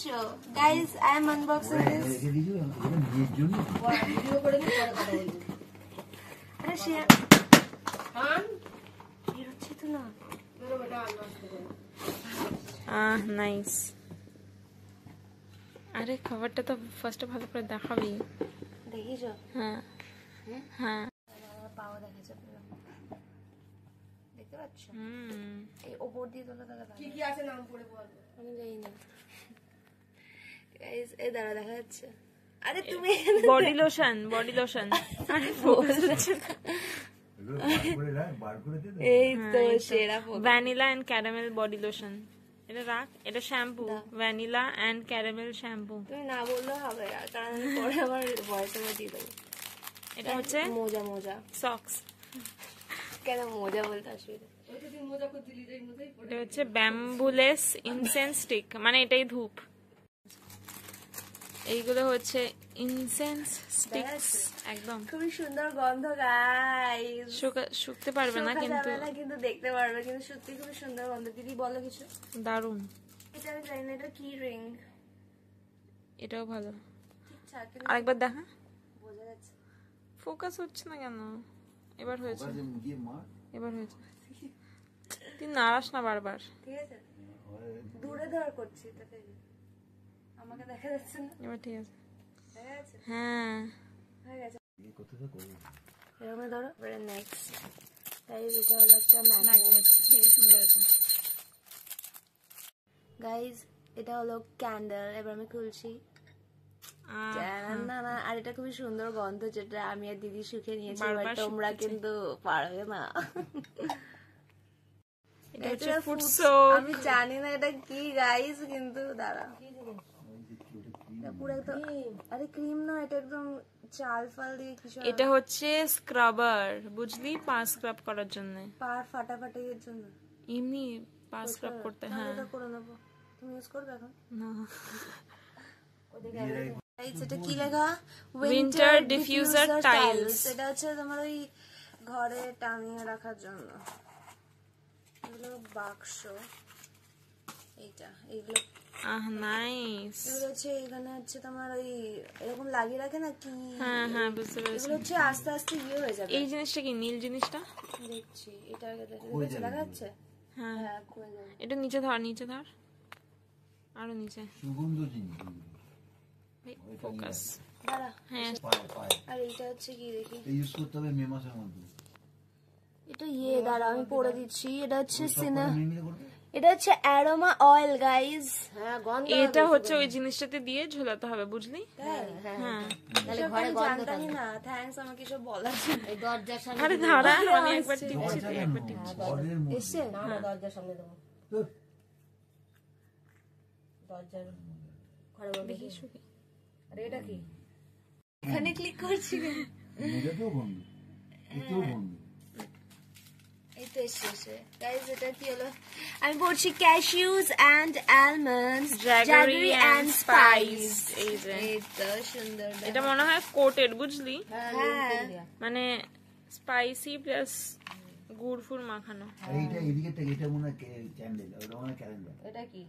করছো guys? I am unboxing this. Video করে নি, পরে কথা বলবো। আরে শেয়ার বের হচ্ছে তো না। ধরো বেটা আনবক্স করো। নাইস। আরে খাবারটা তো ফার্স্টে ভালো করে দেখাবি। দেখিছো? হ্যাঁ হ্যাঁ পাও দেখাচ্ছে পুরো, দেখতে পাচ্ছ? এই ওপর দিয়ে তোলা তাহলে কি কি আছে নাম পড়ে বলবো, আমি জানি না গাইস। এই দাঁড়া দেখা যাচ্ছে। আরে তুমি বডি লোশন আরে বলছে এই তো সেরা vanilla and caramel body lotion. এটা রাখ, এটা shampoo, vanilla and caramel shampoo. তুমি না বললেও হবে, কারণ আমি পরে আবার ভয়েস ওভার দিয়ে দেবো। এটা হচ্ছে মোজা মোজা সক্স। কেন মোজা বলতে অসুবিধা? এটা হচ্ছে ব্যাম্বুলেস ইনসেন্স স্টিক, মানে এটাই ধূপ। এইগুলো হচ্ছে ইনসেন্স স্টিকস। একদম খুবই সুন্দর গন্ধ গাইস। শুকতে পারবে না কিন্তু দেখতে পারবে, কিন্তু সত্যি খুবই সুন্দর গন্ধ। দিদি বলো কিছু। দারুন। এটা আমি জানি না এটা কি রিং। এটাও ভালো। ঠিকঠাক, আরেকবার দেখা। বোঝা যাচ্ছে ফোকাস হচ্ছে না কেন? এবার হয়েছে, এবার হয়েছে। তুই নাড়াস না বারবার। ঠিক আছে, দূরে ধর করছি তাতে আমাকে দেখা যাচ্ছে না। এবার ঠিক আছে, দেখা যাচ্ছে? হ্যাঁ হয়ে গেছে। এরকম ধরো। নেক্সট গাইস, এটা হলো একটা ম্যাগনেট। হেবি সুন্দর এটা গাইস। এটা হলো ক্যান্ডেল। এবার আমি খুলছি। আর এটা খুবই সুন্দর গন্ধ, যেটা আমি আর দিদি শুকে নিয়েছি। এবার তোমরা কিন্তু পারবে না। এটা হচ্ছে ফুড সোপ। আমি জানি না এটা কি গাইস, কিন্তু দাঁড়া, পুরো একদম, আরে ক্রিম না, এটা একদম চাল ফাল দিয়ে কিছু। এটা হচ্ছে স্ক্রাবার, বুঝলি? পা স্ক্রাব করার জন্য, পা ফাটাফাটি এর জন্য, এমনি পা স্ক্রাব করতে। হ্যাঁ, এটা করে নেবো। তুমি ইউজ করবে এখন? না। এটা কি লেখা? Winter diffuser tiles. এটা হচ্ছে তোমার ওই ঘরে টাঙিয়ে রাখার জন্য। এগুলো বাক্স, এইটা, এইগুলো নাইস। এগুলো হচ্ছে এখানে হচ্ছে তোমার ওই এরকম লাগিয়ে রাখে না কি? হ্যাঁ হ্যাঁ, বুঝতে পেরেছি। এগুলো হচ্ছে আস্তে আস্তে ইয়ে হয়ে যাবে। এই জিনিসটা কি? নীল জিনিসটা দেখছি, এটা আগে দেখা যাচ্ছে। হ্যাঁ, হ্যাঁ, এটা নিচে ধর, নিচে ধর, আরো নিচে। সুগন্ধ জিনিস। ফোকাস। দাঁড়া। হ্যাঁ, আর এইটা হচ্ছে কি দেখি, ইউজ করতে হবে মে মাসের মধ্যে। এটা দাঁড়া আমি পড়ে দিচ্ছি। এটা হচ্ছে এটা হচ্ছে অ্যারোমা অয়েল গাইস। হ্যাঁ, গন্ধ। এটা হচ্ছে ওই জিনিসটাতে দিয়ে ঝোলাতে হবে, বুঝলি? হ্যাঁ, তাহলে ঘরে গন্ধ থাকে না। থ্যাঙ্কস আমাকে সব বলার জন্য। এই দরজার সামনে। আরে দাঁড়া, আমি একবার টিপছি, তুই একবার টিপছি। এসে না, দরজার সামনে দেবো। দরজার ঘরে দেখি শুকি। আরে এটা কি? এখানে ক্লিক করছি। এটাও বন্ধ, এটাও বন্ধ। এই তো এসে গাইস, এটা কি হলো? আমি পড়ছি cashews and almonds, jaggery and spice. এই তো সুন্দর। এটা মনে হয় কোটেড, বুঝলি? হ্যাঁ, মানে স্পাইসি প্লাস গুড় ফুড় মাখানো। এইটা এদিকে থেকে, এটা মনে হয় ক্যান্ডেল, ওটা মনে হয় ক্যালেন্ডার। এটা কি?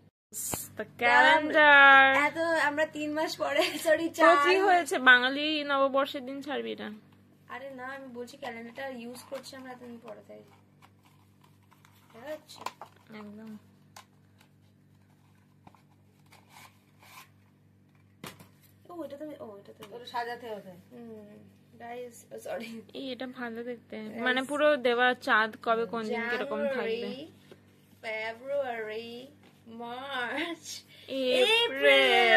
ক্যালেন্ডার। এত আমরা 3 মাস পরে, সরি তো কি হয়েছে, বাঙালি নববর্ষের দিন ছাড়বি এটা? আরে না, আমি বলছি ক্যালেন্ডারটা ইউজ করছি আমরা এতদিন পরে, তাই। আচ্ছা, একদম। এটা তো সাজাতে হবে। Guys, sorry. এটা ভালো দেখতে, মানে পুরো দেওয়া চাঁদ কবে কোন দিন কিরকম থাকবে। ফেব্রুয়ারি, মার্চ, এপ্রিল,